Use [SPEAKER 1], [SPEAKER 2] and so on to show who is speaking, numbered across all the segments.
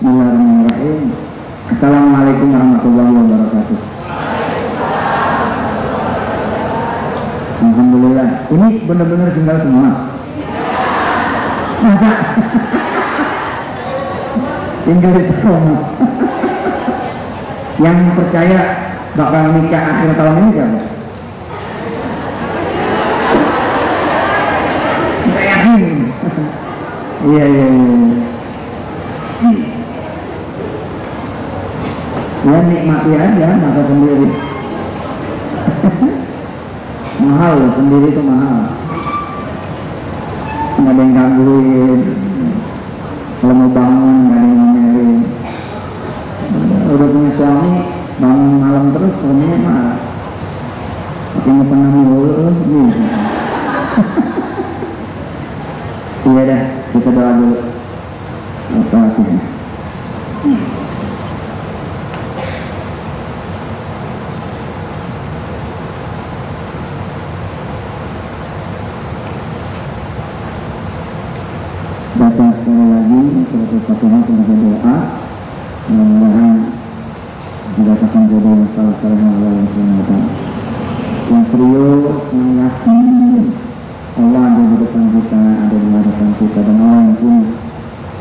[SPEAKER 1] Bismillahirrahmanirrahim. Assalamualaikum warahmatullahi wabarakatuh. Alhamdulillah. Ini benar-benar single semua. Masa? Single itu kamu. Yang percaya bakal nikah akhir tahun ini siapa? Nggak yakin. Iya. Ya nikmati aja masa sendiri. Mahal sendiri itu mahal. Nggak ada yang gangguin. Kalau mau bangun nggak ada yang ngomelin. Udah punya suami bangun malam terus suaminya marah. Pakai pernah mulu nih. Iya dah, kita doa dulu. Al-Fatihah. Baca sekali lagi surat Al-Fatihah sebagai doa. Mudah-mudahan dikatakan jodoh yang salah-salah Allah SWT. Yang serius, yang yakin Allah ada di depan kita, ada di hadapan kita, dan Allah yang punya.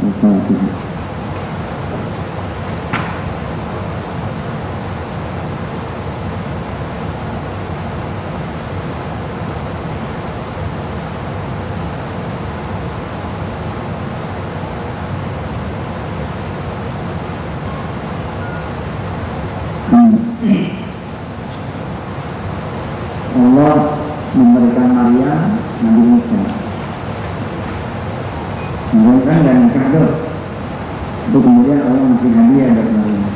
[SPEAKER 1] Al-Fatihah. Allah memberikan Maryam Nabi Isa. Maryam kan gak nikah tuh. Itu kemudian Allah masih hadiah buat Maryam,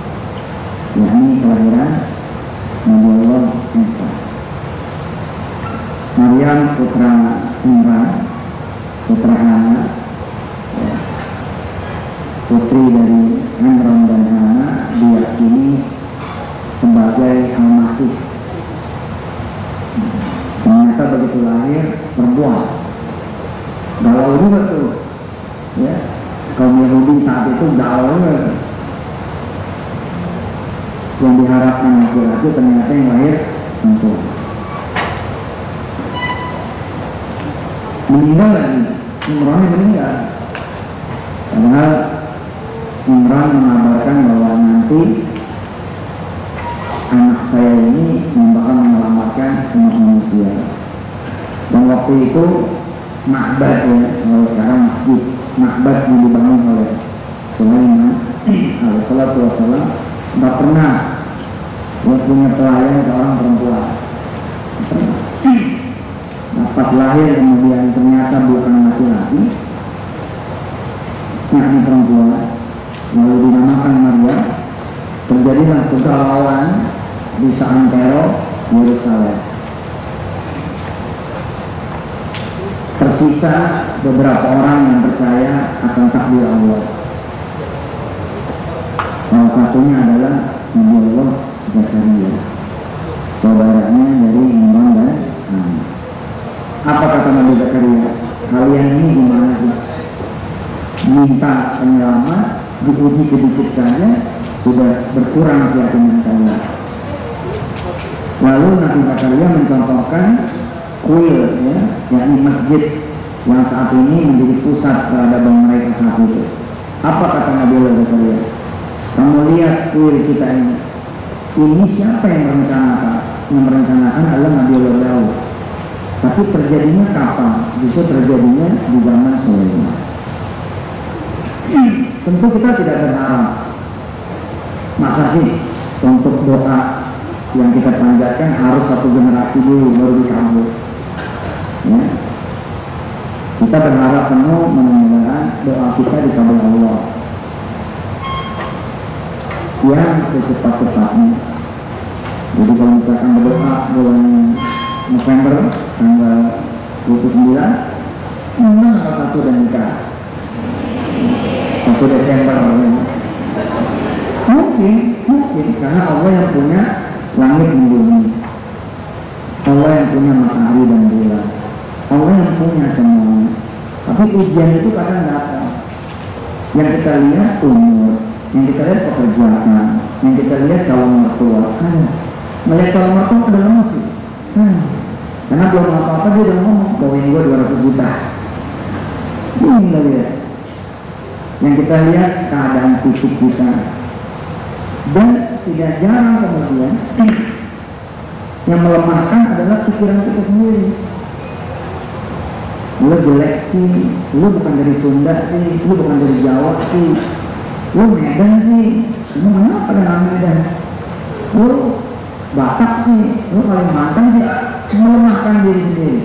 [SPEAKER 1] yakni kelahiran Nabi Allah Isa. Maryam putra Imran, putra Hana, putri dari Imran dan Hana, diyakini sebagai Al-Masih. Ternyata begitu lahir perempuan. Galau juga tuh, ya. Kaum Yahudi saat itu galau juga. Yang diharapkan laki-laki ternyata yang lahir perempuan. Meninggal lagi, Imran meninggal. Padahal Imran mengabarkan bahwa nanti anak saya ini bakal menyelamatkan umat manusia. Dan waktu itu Ma'bad, ya, kalau sekarang masjid, Ma'bad yang dibangun oleh Sulaiman alaihissalatu wassalam, nggak pernah dia punya pelayan seorang perempuan. Nah, pas lahir kemudian ternyata bukan laki-laki, yakni perempuan, lalu dinamakan Maryam. Terjadilah kegalauan di seantero Yerusalem. Tersisa beberapa orang yang percaya akan takdir Allah. Salah satunya adalah Nabi Allah Zakaria, saudaranya dari Imran dan Hana. Apa kata Nabi Zakaria? Kalian ini gimana sih? Minta penyelamat, diuji sedikit saja sudah berkurang keyakinan kalian. Lalu Nabi Zakaria mencontohkan kuil, ya, yakni masjid yang saat ini menjadi pusat peradaban mereka saat itu. Apa kata Nabi Allah Zakaria? Kamu lihat kuil kita ini siapa yang merencanakan? Yang merencanakan adalah Nabi Allah Daud. Tapi terjadinya kapan? Justru terjadinya di zaman Sulaiman. Tentu kita tidak berharap, masa sih untuk doa yang kita panjatkan harus satu generasi dulu baru dikabul, ya. Kita berharap penuh mudah-mudahan doa kita dikabul Allah yang secepat-cepatnya. Jadi kalau misalkan berdoa bulan November tanggal 29, tanggal 1 dan nikah 1 Desember, mungkin karena Allah yang punya langit dan bumi, Allah yang punya matahari dan bulan, Allah yang punya semua. Tapi ujian itu kadang datang. Yang kita lihat umur, yang kita lihat pekerjaan, yang kita lihat calon mertua. Melihat calon mertua udah lemes sih. Karena belum apa-apa dia udah ngomong, bawain gue 200 juta. Ini kita lihat. Yang kita lihat keadaan fisik kita. Dan tidak jarang kemudian yang melemahkan adalah pikiran kita sendiri. Lu jelek sih, lu bukan dari Sunda sih, lu bukan dari Jawa sih, lu Medan sih, lu kenapa dengan Medan? Lu Batak sih, lu Kalimantan sih, melemahkan diri sendiri.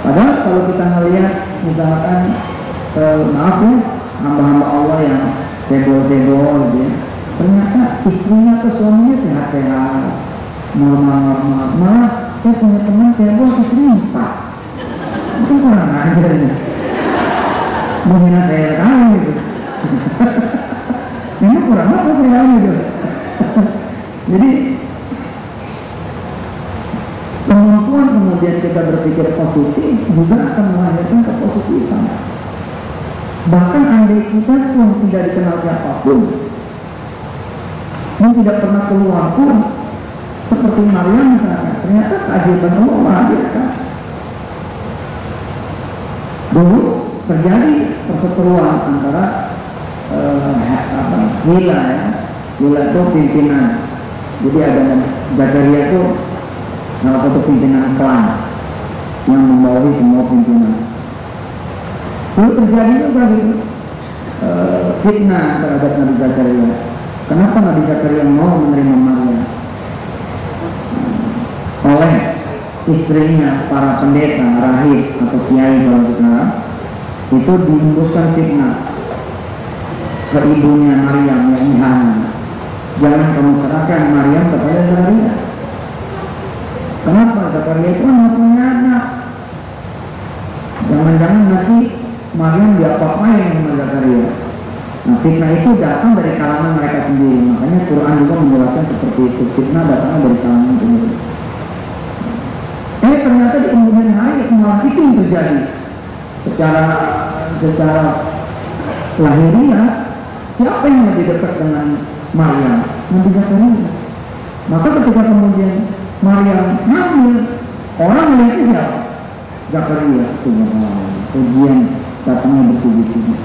[SPEAKER 1] Padahal kalau kita melihat misalkan maaf ya, hamba-hamba Allah yang cebol-cebol gitu ya, ternyata istrinya atau suaminya sehat-sehat, normal-normal. Malah saya punya teman cebol istrinya 4. Itu kurang ajar ya. Menghina saya sekali gitu. Ini kurang apa saya gitu. Jadi kemampuan kemudian kita berpikir positif juga akan melahirkan kepositifan. Bahkan andai kita pun tidak dikenal siapapun, yang tidak pernah keluar pun, seperti Maryam misalnya, ternyata keajaiban Allah menghadirkan. Dulu terjadi perseteruan antara Hila ya, Hila itu pimpinan. Jadi ada Zakaria itu salah satu pimpinan klan yang membawahi semua pimpinan. Dulu terjadi juga gitu fitnah terhadap Nabi Zakaria. Kenapa Nabi Zakaria mau menerima Maryam? Oleh istrinya para pendeta, rahib atau kiai kalau sekarang itu dihembuskan fitnah ke ibunya Maryam yang Hana. Jangan kamu serahkan Maryam kepada Zakaria. Kenapa? Zakaria itu kan punya anak. Jangan-jangan nanti Maryam diapa-apain sama Zakaria. Nah, fitnah itu datang dari kalangan mereka sendiri. Makanya Quran juga menjelaskan seperti itu. Fitnah datangnya dari kalangan sendiri. Ternyata di kemudian hari malah itu yang terjadi. Secara lahiriah, siapa yang lebih dekat dengan Maryam? Nabi Zakaria. Maka ketika kemudian Maryam hamil, orang melihatnya siapa? Zakaria. Subhanallah. Ujian datangnya bertubi-tubi.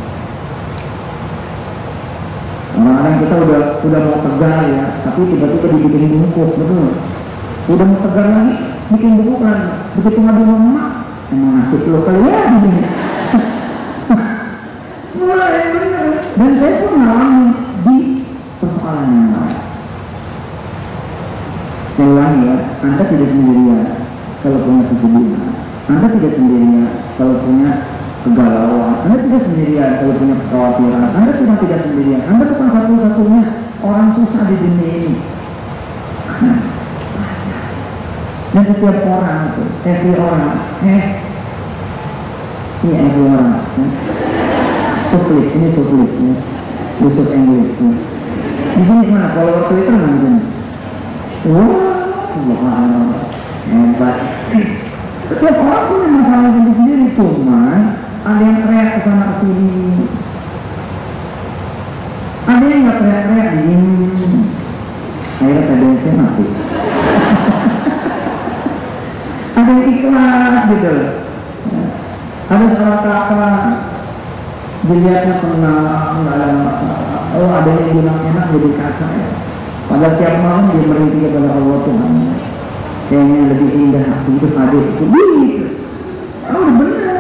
[SPEAKER 1] Orang-orang kita udah mau tegar ya, tapi tiba-tiba dibikin bungkuk, betul? Udah mau tegar lagi, bikin bungkuk lagi. Begitu ngadu emak, emang nasib lo kali ya begini. Mulai bener. Dan saya pun ngalamin di persoalan yang lain. Saya ulangi ya, Anda tidak sendirian kalau punya kesedihan. Anda tidak sendirian kalau punya kegalauan. Anda tidak sendirian kalau punya kekhawatiran. Anda sudah tidak sendirian. Anda bukan satu-satunya orang susah di dunia ini. Dan setiap orang itu, every orang has, ini every orang. Suflis, ini suflis, ya. Yusuf English. Ya. Di sini mana? Follower Twitter mana di sini? Wah, subhanallah, hebat. Setiap orang punya masalah sendiri-sendiri, cuman ada yang teriak ke sana ke sini, ada yang nggak teriak-teriak, akhirnya TBC mati. Ada yang ikhlas gitu, ada salah kata, dilihatnya tenang, nggak ada masalah. Oh, ada yang bilang enak jadi kacau ya. Pada tiap malam dia merintih kepada Allah Tuhan. Kayaknya lebih indah hidup adikku. Gitu. Oh, benar.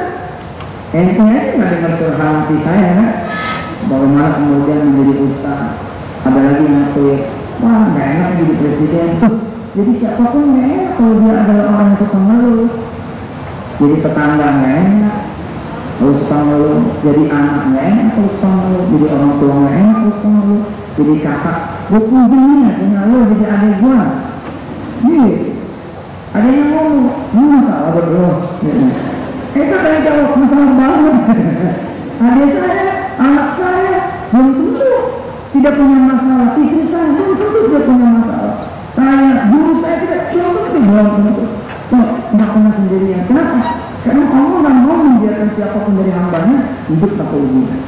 [SPEAKER 1] Ente aja nggak dengar curhat hati saya kan? Bagaimana kemudian menjadi ustaz? Ada lagi yang nge-tweet, wah nggak enak jadi presiden. Tuh, jadi siapapun nggak enak kalau dia adalah orang yang suka ngeluh. Jadi tetangga nggak enak kalau suka ngeluh. Jadi anak nggak enak kalau suka ngeluh. Jadi orang tua nggak enak kalau suka ngeluh. Jadi kakak, gue punya lo jadi adik gue. Nih, ada yang ngomong, ini masalah buat lo. Katanya jawab, masalah banget. Adik saya, anak saya, belum tentu tidak punya masalah. Istri saya belum tentu tidak punya masalah. Saya, guru saya belum tentu. Saya nggak pernah sendirian. Kenapa? Karena Allah nggak mau membiarkan siapapun dari hambanya hidup tanpa ujian.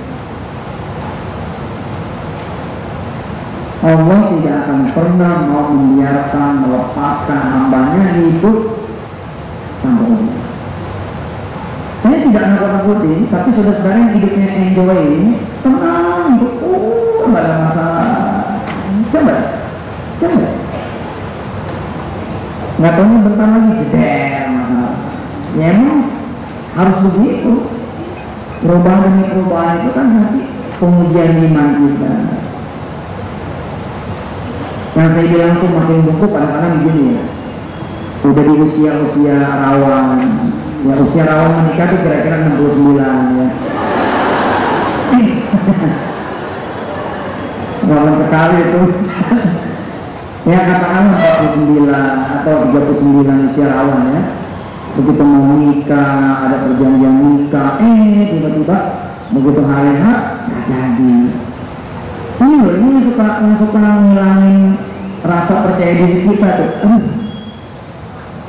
[SPEAKER 1] Allah tidak akan pernah mau membiarkan, melepaskan hambanya hidup tanpa ujian. Saya tidak nakut-nakutin, tapi saudara-saudara yang hidupnya enjoy, tenang, nggak ada masalah. Coba. Nggak tahunya bentar lagi jeder masalah. Ya emang harus begitu. Perubahan demi perubahan itu kan nanti pengujian iman kita. Yang saya bilang tuh makin buku kadang-kadang begini ya. Udah di usia rawan. Ya usia rawan menikah tuh kira-kira 69 ya. Rawan sekali itu. Ya katakanlah 49 atau 39 usia rawan ya. Begitu mau nikah, ada perjanjian nikah, tiba-tiba begitu hari H nggak jadi. Ini loh, ini yang suka ngilangin rasa percaya diri kita tuh.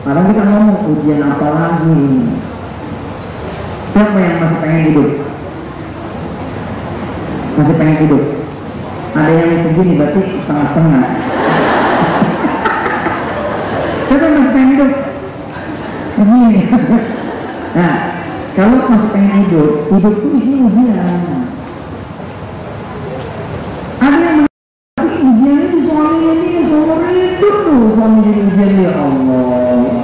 [SPEAKER 1] Kadang kita ngomong ujian apa lagi? Siapa yang masih pengen hidup? Masih pengen hidup? Ada yang segini berarti setengah-setengah. Siapa yang masih pengen hidup? Begini. Nah, kalau masih pengen hidup itu isinya ujian. Ada yang ujian itu suaminya dia seumur hidup tuh suami jadi ujian dia. Allah.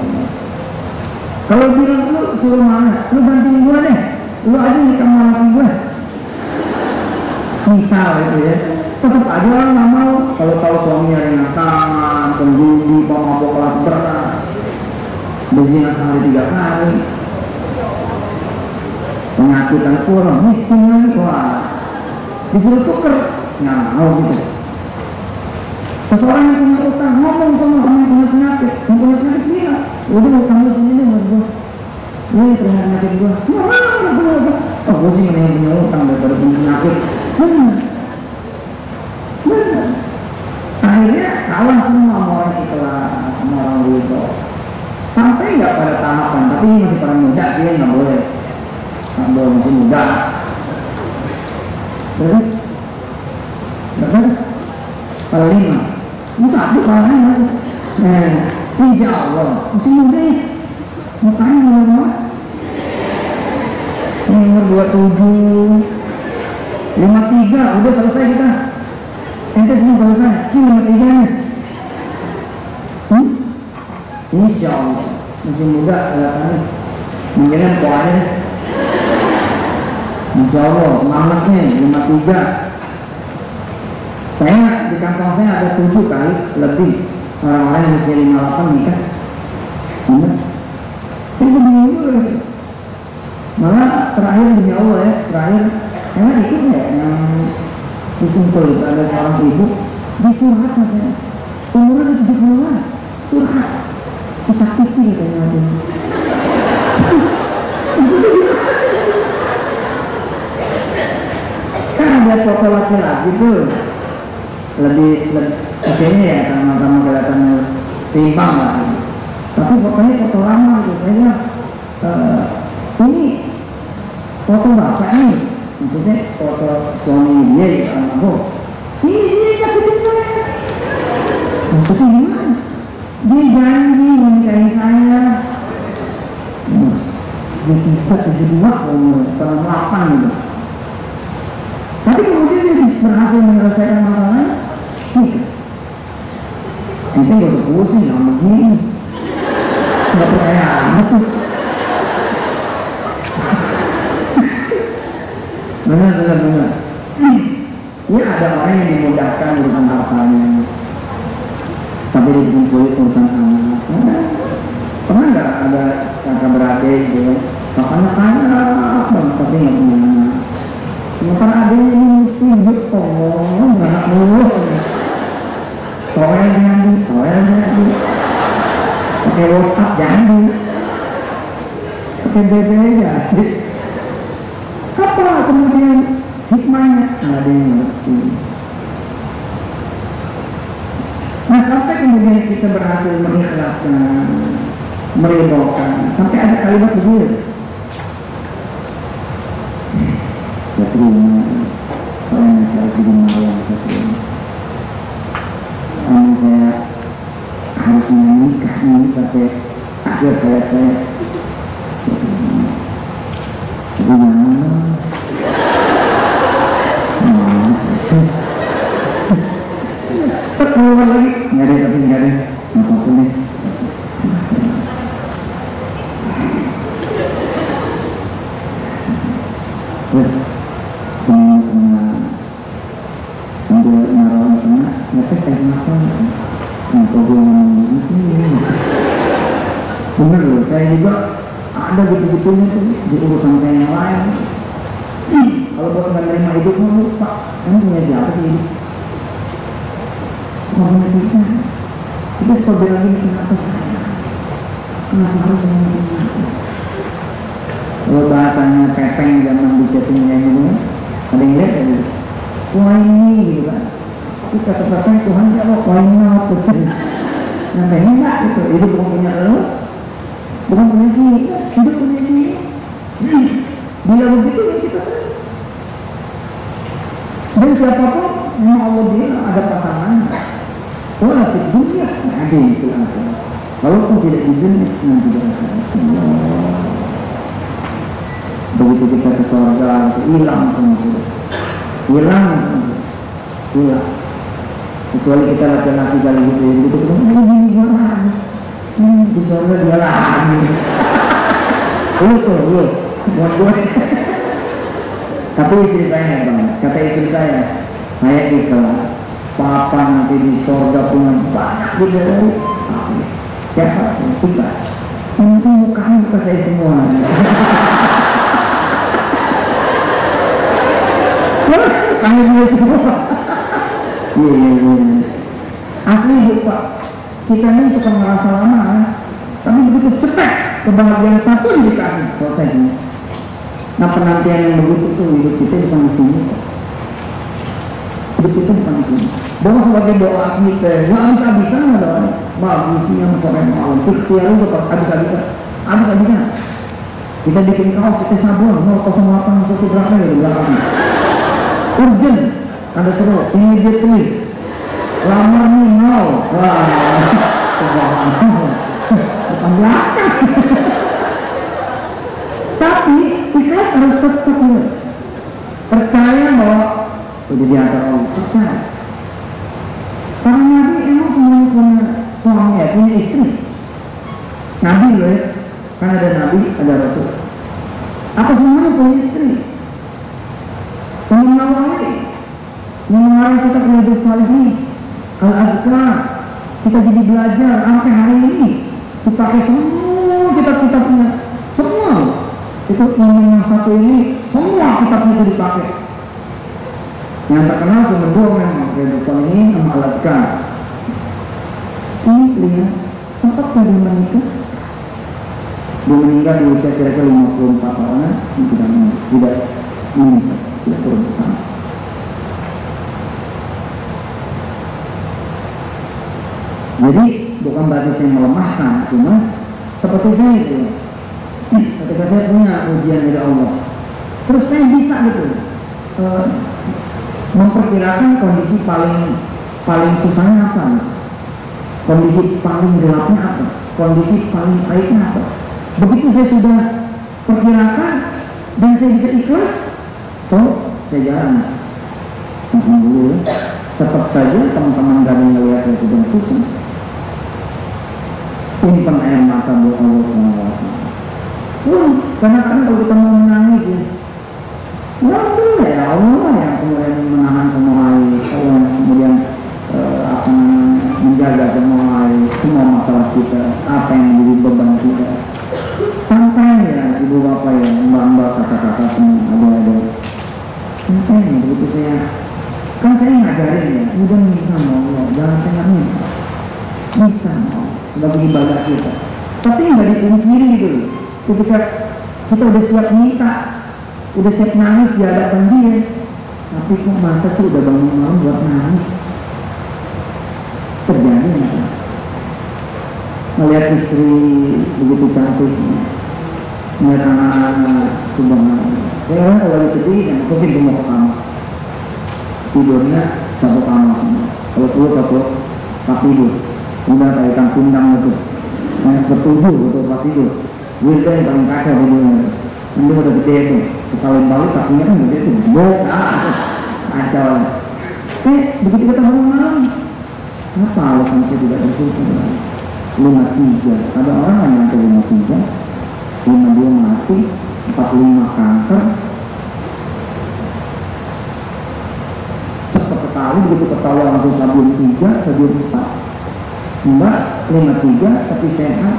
[SPEAKER 1] Kalau bilang lu suruh mana, lu bantuin gua deh, lu aja nikah sama laki gua. Misal itu ya, tetap aja orang nggak mau. Kalau tahu suaminya ringan tangan, penjudi, pemabok kelas berat, berzina sehari 3 kali, penyakitan kurang, miskin lagi, wah, disuruh tuker, nggak mau gitu. Seseorang yang punya utang ngomong sama orang yang punya penyakit bilang, udah utang lu sini deh buat gua, lu yang terkena penyakit gua, nggak mau yang punya utang. Oh gua sih mendingan punya utang daripada punya penyakit. Benar. Akhirnya kalah semua sama orang ikhlas, sama orang ridho. Sampai nggak pada tahapan, tapi masih pada muda sih, nggak boleh, masih muda. Benar? Kepala 5 ini satu kepalanya. Insya Allah masih muda ya, mukanya muda banget. Umur 27, 53 udah selesai kita. Ente semua selesai, ini 53 nih. Insya Allah masih muda kelihatannya, mungkin kuahnya. Insya Allah semangatnya 53. Saya di kantong saya ada 7 kali lebih orang-orang yang usia 58 nikah. Benar? Saya bingung juga. Malah terakhir demi Allah ya, terakhir karena ikut ya yang disimpul ada seorang ibu dia curhat sama saya, umurnya udah 70-an, curhat disakiti katanya hatinya. Kan ada foto laki-laki tuh lebih usianya ya sama-sama kelihatannya seimbang lah, tapi fotonya foto lama gitu. Saya bilang ini foto bapak nih, maksudnya foto suami dia ya sama aku, ini dia nyakitin saya. Maksudnya gimana? Dia janji menikahi saya 73, 72 umurnya, 48 gitu. Tapi kemudian dia berhasil menyelesaikan masalahnya nikah. Ente gak usah pusing, gak begini, gak percaya amat sih. Benar. Ya ada orang yang dimudahkan urusan hartanya, tapi dia bikin sulit urusan anak. Pernah nggak ada kakak beradik gitu ya, kakaknya kaya banget tapi nggak punya anak, sementara adiknya ini miskin gitu, beranak mulu, toel jadi, pakai WhatsApp jadi, pakai BB jadi. Apa kemudian hikmahnya? Nggak ada yang ngerti. Nah sampai kemudian kita berhasil mengikhlaskan, meridhokan, sampai ada kalimat begini, saya terima, saya terima. harusnya nikah ini sampai akhir hayat saya. Gimana? Terkeluar lagi, nggak ada tapi nggak ada apa-apa nih. Terus sambil naruh tengah, ngetes air mata. Kenapa gue ngomong gitu? Bener loh, saya juga ada gitu-gitunya tuh di urusan saya yang lain. Kalau buat nggak terima hidup, Pak, kamu punya siapa sih hidup? Ngomongnya kita suka bilang gini, kenapa saya? Kenapa harus saya terima? Kalau bahasanya pepeng zaman di chatting yang dulu, ada yang lihat ya dulu, wah ini gitu kan. Terus kata pepeng, Tuhan jawab, wah ini apa tuh? Sampai ini enggak gitu, itu bukan punya lo, bukan punya kita, hidup punya dia. Bila begitu ya kita terima. Dan siapapun memang Allah bilang ada pasangan. Wala di dunia ada yang itu akhirat. Walaupun tidak di dunia nanti di akhirat. Begitu kita ke surga, hilang semua sudah. Hilang. Kecuali kita laki-laki kali gitu, begitu kita ini gimana? Di surga dia lagi. Lu, buat gue. Tapi istri saya Bang, kata istri saya ikhlas. Papa nanti di surga punya banyak bidadari. Siapa? Ikhlas. Yang penting mukanya muka saya semua. Mukanya dia semua. Iya. Asli Bu Pak, kita ini suka merasa lama, tapi begitu cepat kebahagiaan satu dikasih selesai semua. Nah penantian yang begitu tuh hidup kita bukan di sini. Hidup kita bukan di sini. Bahwa sebagai doa kita, nggak habis-habisan doanya. Bagus siang sore malam. Ikhtiar juga habis-habisan. Kita bikin kaos, kita sabun 008 1 berapa ya di belakang. Urgent, tanda seru, immediately. Lamar nih now. Wah, sebuah bukan belakang. Tapi ikhlas harus tetap ya. Percaya bahwa udah diantar Allah, percaya. Para nabi emang semuanya punya suami ya, punya istri. Nabi loh ya, kan ada nabi, ada rasul. Apa semuanya punya istri? Imam Nawawi yang mengarang kita ke Riyadhus Shalihin, Al-Azkar, kita jadi belajar sampai hari ini dipakai semua kitab-kitabnya, semua. Itu imam yang satu ini semua kitabnya itu dipakai. Yang terkenal cuma dua memang, Riyadhus Shalihin sama Al-Azkar. Lihat, sempat tadi menikah. Dia meninggal di usia kira-kira 54 tahunan, tidak menikah, tidak berhubungan. Jadi bukan berarti saya melemahkan, cuma seperti saya itu. Ketika saya punya ujian dari Allah, terus saya bisa gitu memperkirakan kondisi paling susahnya apa, kondisi paling gelapnya apa, kondisi paling baiknya apa. Begitu saya sudah perkirakan dan saya bisa ikhlas, saya jalan. Alhamdulillah. Tetap saja teman-teman gak ada yang melihat saya sedang susah. Simpan air mata buat Allah SWT. Kadang-kadang kalau kita mau menangis ya, alhamdulillah ya Allah yang kemudian menahan semua air, Allah yang kemudian akan menjaga semua air, semua masalah kita, apa yang menjadi beban kita. Santai ya ibu bapak ya, mbak-mbak, kakak-kakak semua, adik-adik. Santai ya, begitu saya, kan saya ngajarin ya, udah minta mau Allah, jangan pernah minta mau sebagai ibadah kita. Tapi nggak dipungkiri gitu. Ketika kita udah siap minta, udah siap nangis di hadapan dia, tapi kok masa sih udah bangun malam buat nangis? Terjadi misalnya melihat istri begitu cantik, melihat anak-anak, subhanallah. Saya orang kalau lagi sedih, saya masukin semua ke kamar, tidurnya satu kamar semua. Kalau perlu satu tempat tidur, udah kayak ikan pindang itu, bertujuh betul tempat tidur. Wilda yang paling kacau di dunia. Nanti udah gede itu, sekali balik kakinya kan gede itu, kacau. Begitu kita bangun malam, apa alasan saya tidak bersyukur? 53, ada orang yang nyampe 53, 52 mati, 45 kanker. Cepat sekali begitu ketawa langsung stadium 3, stadium 4. Mbak 53 tapi sehat,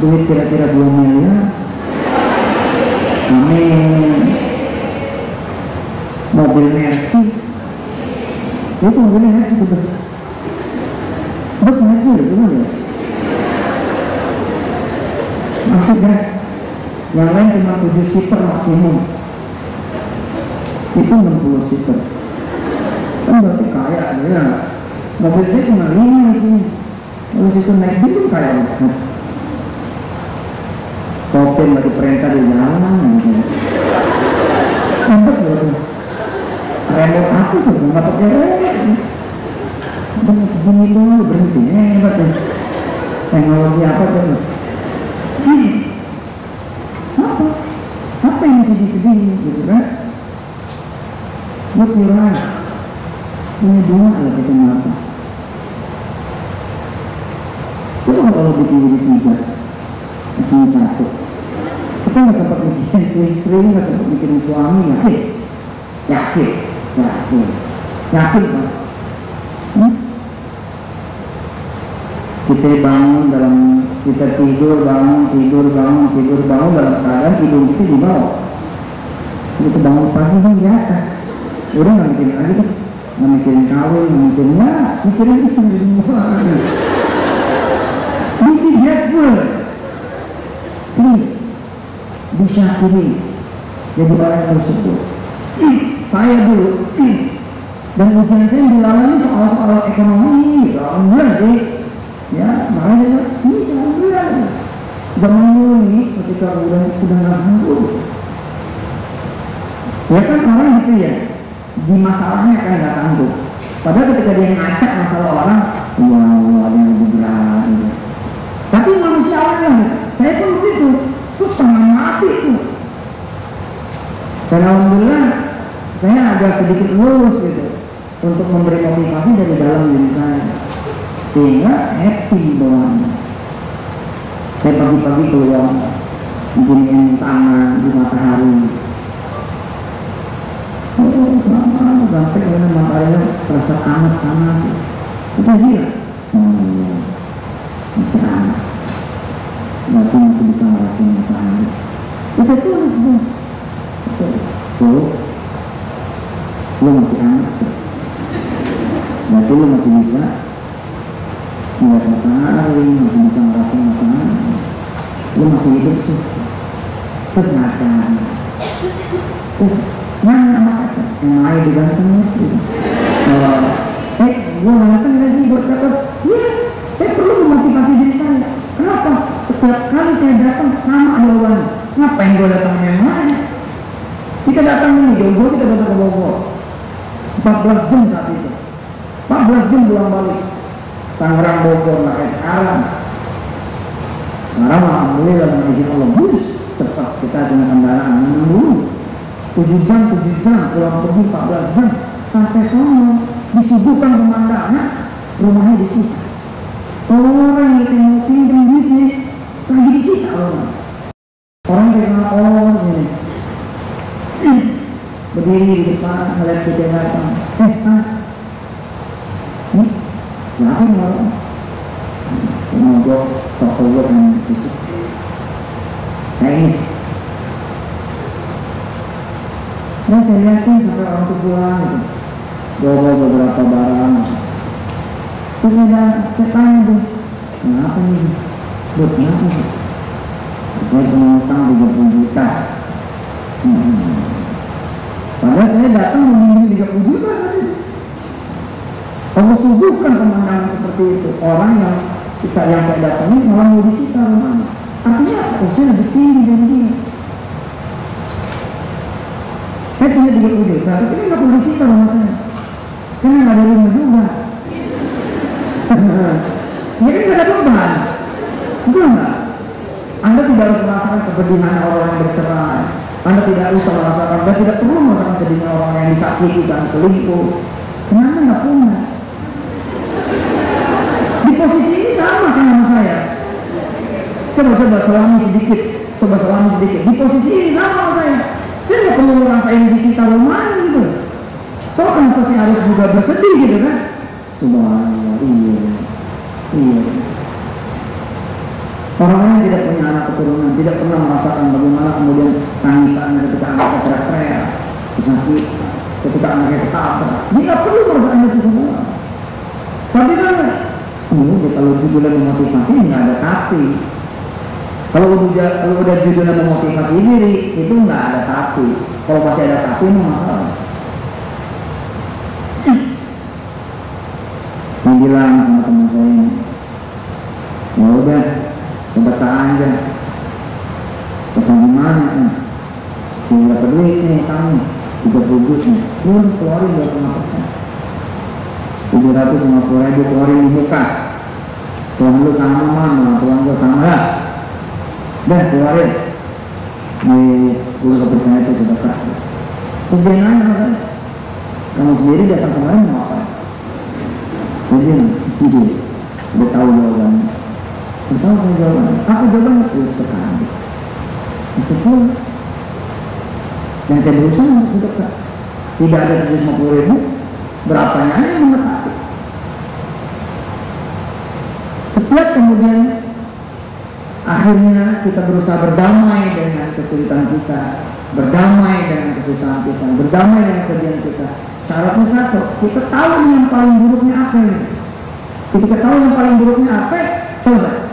[SPEAKER 1] duit kira-kira 2 miliar. Amin. Mobil Mercy, itu mobil Mercy itu besar. Bus Mercy itu gimana ya? Maksudnya yang lain cuma 7 seater maksimum, itu 60 seater. Kan berarti kaya ya. Mobil saya cuma 5 isinya. Kalau situ naik itu kaya banget. Sopir lagi perintah di jalan gitu. Hebat loh. Remote aku tuh nggak pakai remote. Banyak gini dulu berhenti, hebat ya. Teknologi apa tuh? Apa yang mesti disedih gitu kan? Lu kira punya 2 loh kita mata. Coba kalau bikin jadi 3, kasih 1. Kita nggak sempat mikirin istri, nggak sempat mikirin suami, yakin mas. Kita bangun dalam, kita tidur bangun dalam keadaan tidur kita di bawah. Kita bangun pagi di atas, udah nggak mikirin lagi deh, nggak mikirin kawin, mikirin itu di rumah. Be grateful, please, bisa kiri, jadi orang yang bersyukur. Saya dulu, dan ujian saya dilalui soal ekonomi, alhamdulillah sih. Ya, makanya bisa alhamdulillah. Zaman dulu nih, ketika udah nggak sanggup, ya kan orang gitu ya, di masalahnya kan nggak sanggup. Padahal ketika dia ngacak masalah orang, semua ada yang lebih berat. Gitu. Tapi manusia lah, saya pun begitu, terus setengah mati tuh. Dan alhamdulillah, saya agak sedikit lulus gitu, untuk memberi motivasi dari dalam diri saya. Sehingga happy bawahnya. Saya pagi-pagi keluar giniin tangan di matahari. Selama sampai kemudian mataharinya terasa hangat panas. Saya bilang, masih hangat. Berarti masih bisa ngerasain matahari. Terus saya tulis tuh. So, lu masih hangat tuh. Berarti lu masih bisa melihat matahari, masih bisa ngerasain matahari, lu masih hidup sih. Terus ngaca, terus nanya sama kaca, yang lain diganteng gitu. Gue ganteng gak sih, gue cakep? Iya, saya perlu memotivasi diri saya. Kenapa? Setiap kali saya datang sama ada orang, ngapain gue datang yang lain? Kita datang ini, jauh-jauh kita datang ke Bogor 14 jam saat itu, 14 jam pulang balik. Tangerang Bogor nggak kayak sekarang. Sekarang alhamdulillah dengan izin Allah bus cepat kita punya kendaraan. Dulu 7 jam pulang pergi 14 jam sampai sono disuguhkan pemandangan rumahnya disita. Orang yang mau pinjam duitnya lagi disita orang kayak gini berdiri di depan melihat kita datang. Siapa yang mau toko gue yang besok Chinese. Nah saya lihatin sampai orang itu pulang gitu, bawa beberapa barang gitu. Terus saya tanya deh, kenapa nih? Kenapa sih? Saya punya utang 30 juta. Padahal saya datang meminjam 30 juta saat itu. Allah suguhkan pemandangan seperti itu. Orang yang saya datangi malah mau disita rumahnya. Artinya saya lebih tinggi dari dia. Saya punya 30 juta, tapi dia nggak perlu disita rumah saya. Karena nggak ada rumah juga. Ya kan gak ada beban. Betul nggak? Anda tidak harus merasakan kepedihan orang yang bercerai. Anda tidak usah merasakan, Anda tidak perlu merasakan sedihnya orang yang disakiti karena selingkuh. Kenapa nggak punya? Di posisi ini sama kan sama saya. Coba selami sedikit. Di posisi ini sama sama saya. Saya nggak perlu ngerasain disita rumahnya gitu. So kenapa si Arif juga bersedih gitu kan? Subhanallah, iya. Orang-orang yang tidak punya anak keturunan tidak pernah merasakan bagaimana kemudian tangisannya ketika anaknya teriak-teriak, sakit, ketika anaknya ketabrak. Dia nggak perlu merasakan itu semua. Tapi kan, kalau judulnya memotivasi nggak ada tapi. Kalau udah judulnya memotivasi diri itu nggak ada tapi. Kalau masih ada tapi itu masalah. Saya bilang sama teman saya, ya udah sedekah aja. Sedekah gimana kan? Berapa duit nih kami? 30 juta. Ya udah keluarin 2,5%. 750.000 keluarin di muka. Tuhan lu sama mana? Tuhan lu sama lah. Dah keluarin. Nih gue kepercayaan itu sedekah. Terus dia nanya sama saya, kamu sendiri datang kemarin mau apa? Saya bilang, udah tahu jawabannya. Udah tahu saya jawabannya. Apa jawabannya? Terus sedekah. Masih pula. Dan saya berusaha untuk sedekah. Tidak ada 750.000, berapanya aja yang mendekati. Setiap kemudian akhirnya kita berusaha berdamai dengan kesulitan kita, berdamai dengan kesusahan kita, berdamai dengan kesedihan kita. Syaratnya satu, kita tahu nih yang paling buruknya apa ini. Ketika tahu yang paling buruknya apa, selesai.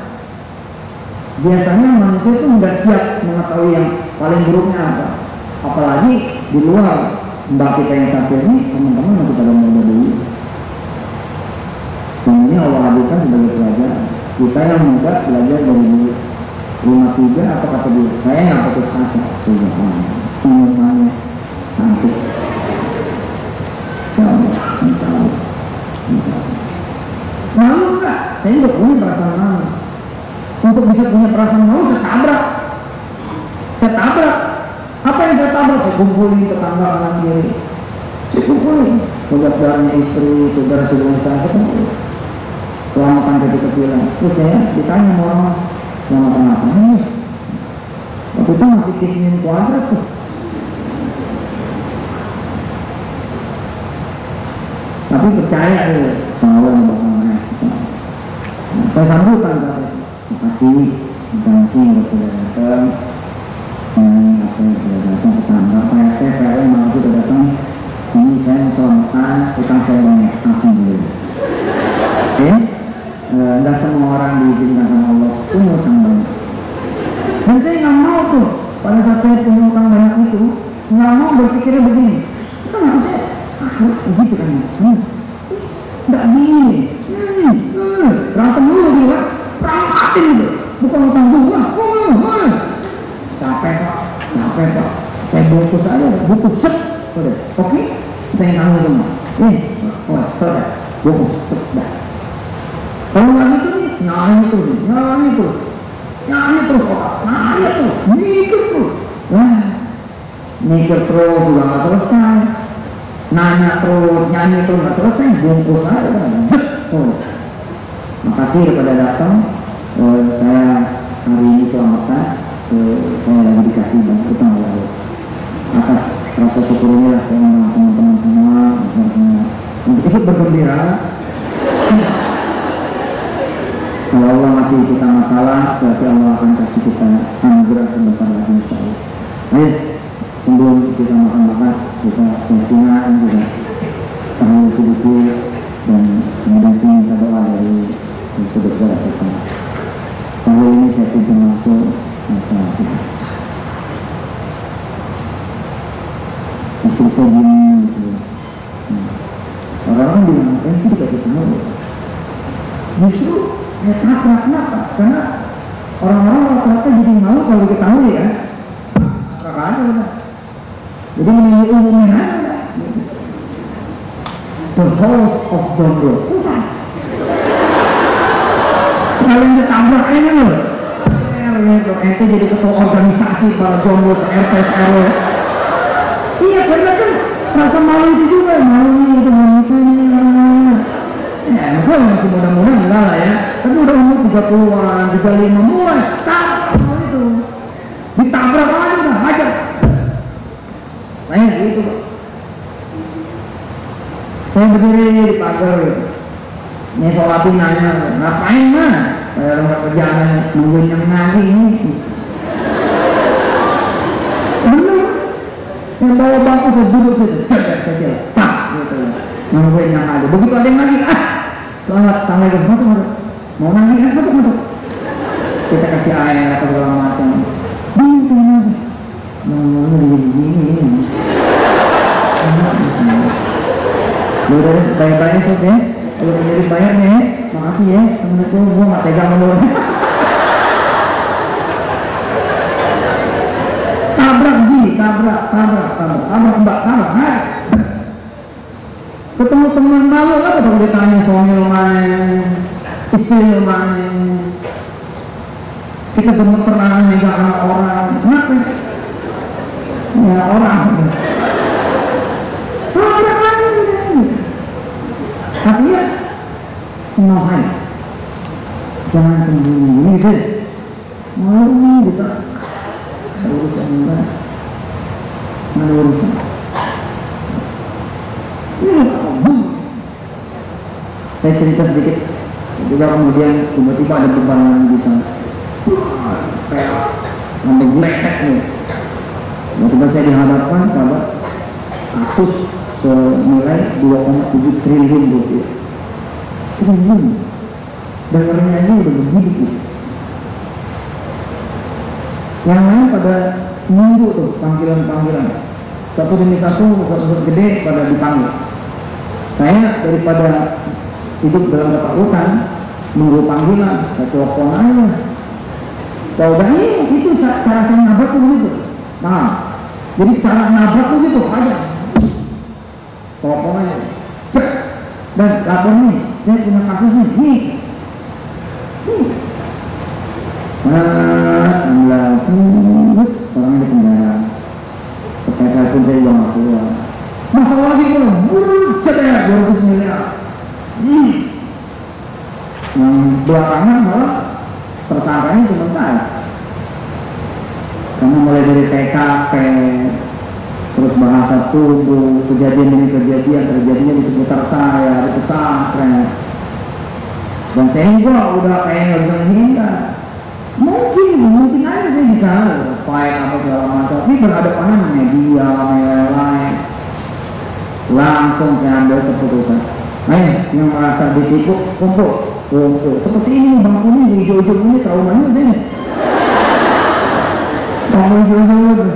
[SPEAKER 1] Biasanya manusia itu nggak siap mengetahui yang paling buruknya apa. Apalagi di luar mbak kita yang satu ini, teman-teman masih pada muda dulu. Dan ini Allah hadirkan sebagai pelajaran. Kita yang muda belajar dari dulu. 53 apa kata dia? Saya nggak putus asa. Sudah, senyumannya cantik. Insya Allah. Malu enggak? Saya nggak punya perasaan malu. Untuk bisa punya perasaan malu, saya tabrak. Apa yang saya tabrak? Saya kumpulin tetangga kanan kiri. Saya kumpulin saudara-saudaranya istri, saudara-saudaranya saya kumpulin. Selamatan kecil-kecilan. Terus saya ditanya sama orang, selamatan apa nih? Waktu itu masih kismin kuadrat tuh. Tapi percaya ya, sama Allah bakal naik. Saya sambutkan saat itu. Makasih, janji udah datang. Ini apa yang sudah datang tetangga, PRT, PRW malah sudah datang. Ini saya mau selamatan, utang saya banyak. Alhamdulillah. Oke? Nggak semua orang diizinkan sama Allah punya utang banyak. Dan saya nggak mau tuh pada saat saya punya utang banyak itu, nggak mau berpikirnya begini. Itu harusnya gitu kan ya. Nggak gini. Berantem dulu gitu kan. Perangkatin gitu. Bukan utang bunga. Capek pak. Saya bungkus aja, bungkus set. Oke? Saya nanggung semua. Selesai. Bungkus set. Dah. Kalau nggak gitu nih, nyanyi terus otak, mikir terus. Mikir terus juga nggak selesai. Nanya terus, nyanyi terus nggak selesai, bungkus aja kan, Makasih kepada datang. Saya hari ini selamatan. Saya lagi dikasih banyak utang oleh Allah. Atas rasa syukur inilah saya mengundang teman-teman semua untuk ikut bergembira. Kalau Allah masih kita masalah, berarti Allah akan kasih kita anugerah sebentar lagi insya Allah. Baik, sebelum kita makan-makan, kita yasingan, kita tahu sedikit, dan kemudian saya minta doa dari saudara-saudara saya. Tahun ini saya pimpin langsung Al-Fatihah. Istri saya gini, orang-orang bilang ngapain sih dikasih tahu? Justru saya tabrak. Kenapa? Karena orang-orang rata-rata jadi malu kalau diketahui ya. Tabrak aja udah. Jadi menilai umumnya aja. The House of John Doe. Selesai. sekalian ditabrak aja loh. Gitu, ente jadi ketua organisasi para jomblo se-RT se-RW. Iya, karena kan rasa malu itu juga, malu nih itu namanya. Ya, mungkin masih muda-muda enggak lah ya, tapi udah umur 30-an, 35 mulai tahu itu. Ditabrak aja udah hajar. Saya gitu, Pak. Saya berdiri di pagar gitu. Nyesolatin nanya, ngapain mah? Orang kerjaan nungguin yang ngaji nih. Bener. Saya bawa bangku, saya duduk situ, saya siap, tak gitu. Nungguin yang ngaji. Begitu ada yang lagi, selamat, assalamualaikum, masuk. Mau nangis, masuk. Kita kasih air, apa segala macam. Bingung lagi. Mau begini. Udah bayar-bayar sob ya. Kalau menjadi bayar nih, makasih ya. Assalamualaikum, gua nggak tega menurut. Tabrak mbak, tabrak. Ketemu teman malu lah, kalau ditanya suami lo mana, istri lo mana. Kita gemeteran megang anak orang, kenapa? Ya orang. Tabrak aja nih. Artinya, mohon jangan sembunyi gitu. Malu nih kita ada urusan enggak? Nggak ada urusan. Saya cerita sedikit. Juga kemudian tiba-tiba ada beban yang bisa kayak tambah geletek nih. Tiba-tiba saya dihadapkan pada kasus senilai 2,7 triliun rupiah. Triliun. Dengarnya aja udah begitu. Yang lain pada nunggu tuh panggilan-panggilan. Satu demi satu gede pada dipanggil. Saya daripada hidup dalam ketakutan nunggu panggilan, saya telepon aja. Kalau udah itu cara saya nabrak tuh begitu. Paham? Jadi cara nabrak tuh gitu aja. Telepon aja. Cek. Dan lapor nih, saya punya kasus nih. Orangnya di penjara. Sampai saya pun saya juga nggak keluar. Masalah lagi belum, cedera 200 miliar. Yang belakangan malah tersangkanya cuma saya. Karena mulai dari TKP, terus bahasa tubuh, kejadian demi kejadian terjadinya di seputar saya, di pesantren. Dan saya juga udah kayak nggak bisa menghindar. Mungkin aja saya bisa fight apa segala macam, tapi berhadapan sama media, lain-lain. Langsung saya ambil keputusan. Yang merasa ditipu, kumpul. Seperti ini bangku ini di hijau-hijau ini traumanya saya. Bangku hijau-hijau itu,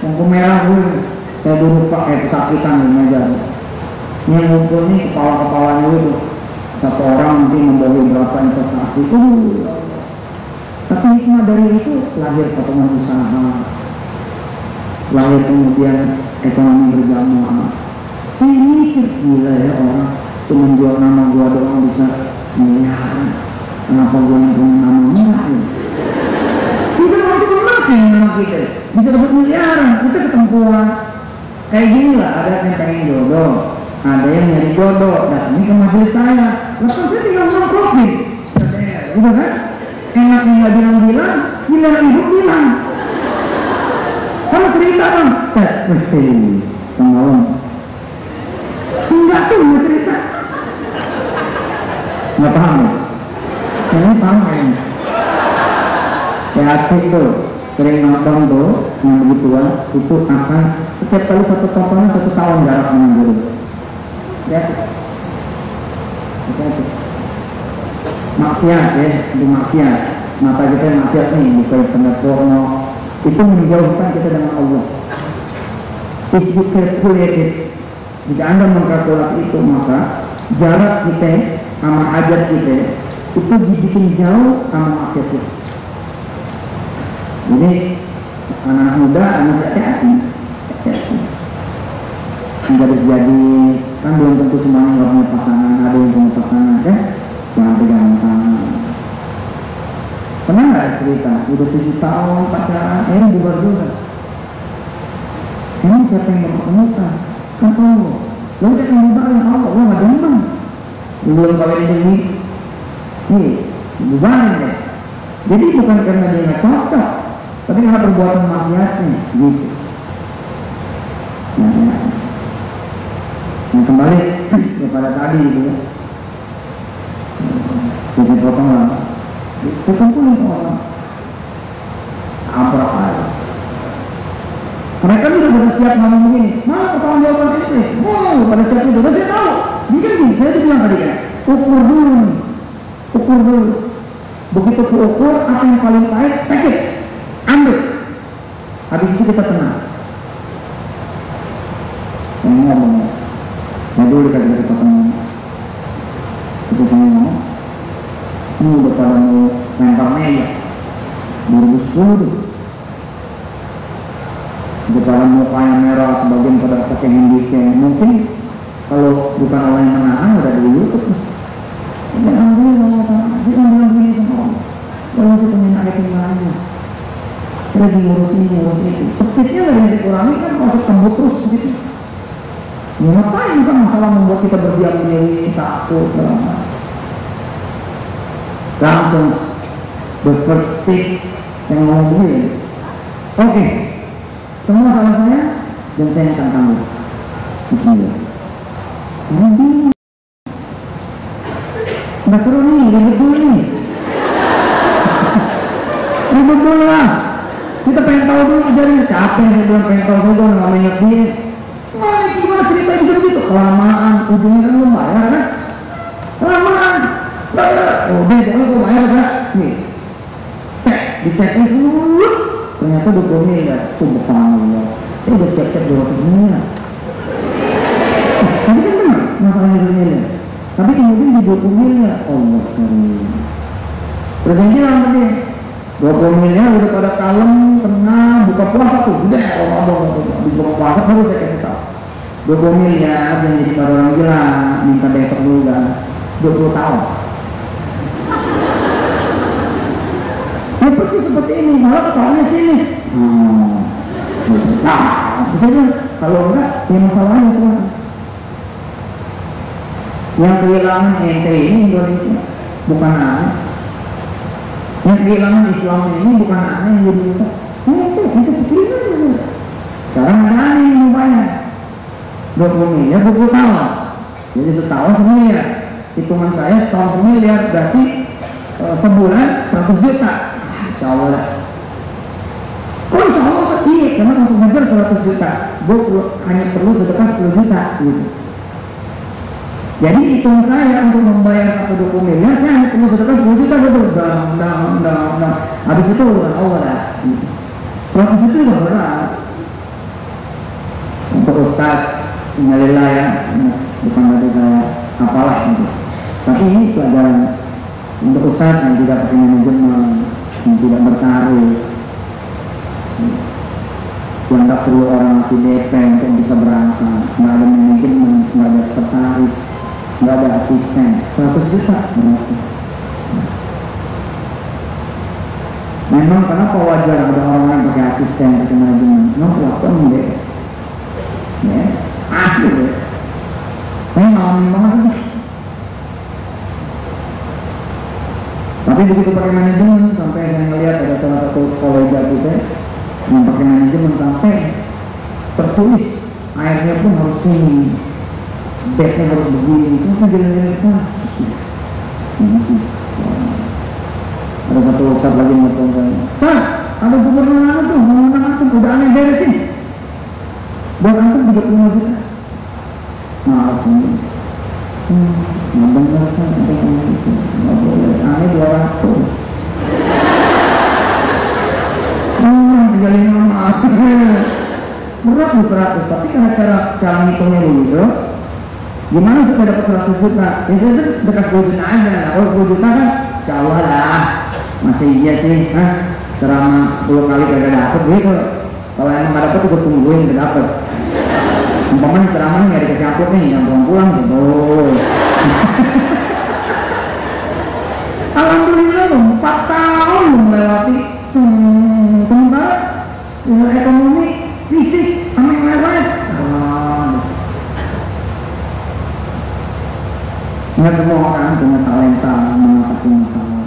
[SPEAKER 1] bangku merah gue. Saya duduk pakai kesakitan di meja. Yang ngumpul nih kepala-kepalanya itu. Satu orang nanti membawa berapa investasi. Tapi hikmah dari itu lahir pertemuan usaha, lahir kemudian ekonomi berjamaah. Saya mikir gila ya orang cuma jual nama gua doang bisa miliaran. Kenapa gua yang punya nama enggak ya? Kita mau cuma makan nama kita bisa dapat miliaran. Kita ketempuan kayak gini lah. Ada yang pengen jodoh, ada yang nyari jodoh. Dan ini ke majelis saya. Lalu saya tinggal nongkrokin, gitu kan? Enaknya nggak bilang-bilang, giliran hidup bilang. Kamu cerita dong, Ustaz. Semalam enggak tuh, nggak cerita. Nggak paham ya? Yang ini paham ya? Hati tuh, sering nonton tuh, yang begituan, itu akan setiap kali satu tontonan 1 tahun jarak menunggu. Ya, hati-hati. Maksiat ya, itu maksiat. Mata kita yang maksiat nih, bukan internet porno. Itu menjauhkan kita dengan Allah. If you calculate it, jika Anda mengkalkulasi itu, maka jarak kita sama hajat kita itu dibikin jauh sama maksiat kita. Jadi anak-anak muda harus hati-hati. Gadis-gadis kan belum tentu semuanya nggak punya pasangan, ada yang punya pasangan kan, jangan pegangan tangan. Pernah nggak ada cerita, udah 7 tahun pacaran, akhirnya bubar juga. Emang siapa yang mempertemukan? Kan Allah. Lalu siapa yang bubarin? Allah nggak demen. Belum kawin ini, bubarin deh. Jadi bukan karena dia nggak cocok, tapi karena perbuatan maksiatnya, gitu. Nah kembali kepada tadi gitu ya. Saya potong lah. Saya kumpulin orang. Abrak. Mereka sudah pada siap ngomong begini. Mana pertanggung jawaban itu? Pada siap itu. Saya tahu. Ini kan gini. Saya bilang tadi kan. Ukur dulu nih. Ukur dulu. Begitu kuukur apa yang paling baik, take it. Ambil. Habis itu kita tenang. Saya ngomong. Saya dulu dikasih kesempatan. Itu saya ngomong. Ini udah pada mau lempar meja 2010 tuh. Udah pada mukanya merah, sebagian pada pakai handicap. Mungkin kalau bukan Allah yang menahan udah di YouTube tuh. Dan alhamdulillah saya kan bilang begini sama Allah. Kalau saya pengen ayat yang lainnya, saya lagi ngurus ini, ngurus itu. Speednya lagi saya kurangi kan masuk tembut terus gitu. Ya, ngapain masalah membuat kita berdiam diri, takut, langsung the first stage saya ngomong begini. Oke, semua salah saya dan saya akan tanggung. Bismillah. Ini bingung. Nggak seru nih, ribet dulu nih. Ribet dulu lah. Kita pengen tahu dulu ajarin. Capek saya bilang pengen tahu, saya nggak mau ingat dia. Wah, gimana cerita bisa begitu? Kelamaan, ujungnya kan belum bayar kan? Kelamaan. Oh, dia gue bayar berapa? Nih, cek, diceknya dulu. Ternyata 20 miliar. Subhanallah. Saya udah siap-siap 200 miliar. Tadi kan benar masalahnya 2 miliar. Tapi kemudian di 20 miliar. Allah karim. Terus yang bilang sama dia, 20 miliar udah pada kalem, tenang, buka puasa tuh. Udah, habis buka puasa baru saya kasih tahu. 20 miliar yang jadi pada orang gila, minta besok dulu kan. 20 tahun. Seperti ini, malah ketawanya sini. Nah, misalnya kalau enggak, ya masalahnya selama. Yang kehilangan ente ini Indonesia, bukan aneh. Yang kehilangan Islam ini bukan aneh yang jadi Ustaz. Ente pikirin aja. Sekarang ada aneh yang mau bayar 20 miliar 20 tahun. Jadi setahun 1 miliar. Hitungan saya setahun 1 miliar berarti sebulan 100 juta. Insya Allah. Kok insya Allah Ustaz? Iya, karena untuk mengejar 100 juta gue hanya perlu sedekah 10 juta gitu. Jadi hitung saya untuk membayar 120 miliar saya hanya perlu sedekah 10 juta betul. Habis itu urusan Allah lah gitu. 100 juta itu berat untuk Ustaz. Innalillah ya, bukan berarti saya apalah gitu. Tapi ini pelajaran untuk Ustaz yang tidak pakai manajemen, yang tidak berkarir, yang tak perlu orang ngasih DP untuk bisa berangkat, nggak ada manajemen, nggak ada sekretaris, nggak ada asisten, 100 juta berarti. Memang kenapa wajar ada orang-orang pakai asisten, pakai manajemen? Memang kelakuan deh, ya asli deh. Saya ngalamin banget nih. Tapi begitu pakai manajemen, sampai saya ngeliat ada salah satu kolega kita yang pakai manajemen sampai tertulis airnya pun harus ini, bednya harus begini, semua jalan-jalan kan. Ada satu ustaz lagi nelfon saya, Ustaz, ada gubernur mana tuh, mau menang antum, udah aneh beresin buat antum 35 juta. Nah, sini nggak benar saya ada ngomong itu, nggak boleh, aneh 200 tinggalin maaf berat tuh 100, tapi karena cara ngitungnya begitu, gimana supaya dapat 100 juta? Ya saya dekat 10 juta aja. Kalau 10 juta kan insya Allah lah, masih iya sih, ceramah 10 kali kagak dapet gitu. Kalau emang gak dapet ikut tungguin gak dapet. Umpamanya ceramahnya gak dikasih amplop nih, yang pulang gitu. Alhamdulillah loh, 4 tahun loh melewati sementara ekonomi fisik sama yang lain-lain. Nggak semua orang punya talenta mengatasi masalah.